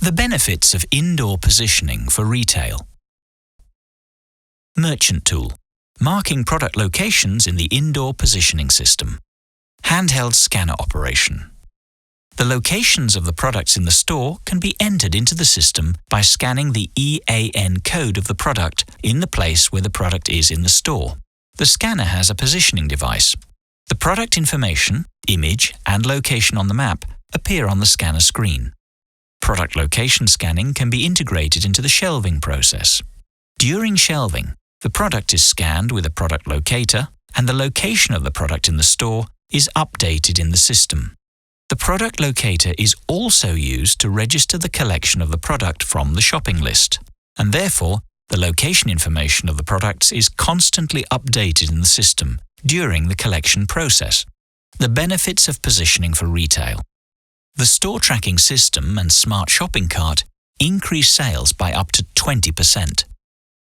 The benefits of indoor positioning for retail. Merchant tool, marking product locations in the indoor positioning system. Handheld scanner operation. The locations of the products in the store can be entered into the system by scanning the EAN code of the product in the place where the product is in the store. The scanner has a positioning device. The product information, image, and location on the map appear on the scanner screen. Product location scanning can be integrated into the shelving process. During shelving, the product is scanned with a product locator, and the location of the product in the store is updated in the system. The product locator is also used to register the collection of the product from the shopping list, and therefore the location information of the products is constantly updated in the system during the collection process. The benefits of positioning for retail. The store tracking system and smart shopping cart increase sales by up to 20%.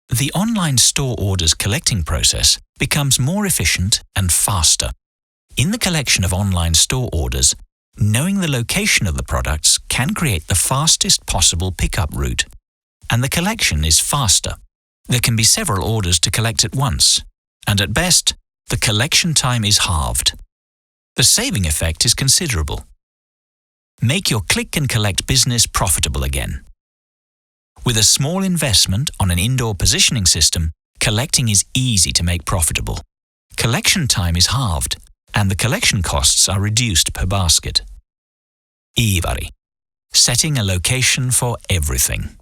The online store orders collecting process becomes more efficient and faster. In the collection of online store orders, knowing the location of the products can create the fastest possible pickup route, and the collection is faster. There can be several orders to collect at once, and at best, the collection time is halved. The saving effect is considerable. Make your click and collect business profitable again. With a small investment on an indoor positioning system, collecting is easy to make profitable. Collection time is halved, and the collection costs are reduced per basket. Iivari, setting a location for everything.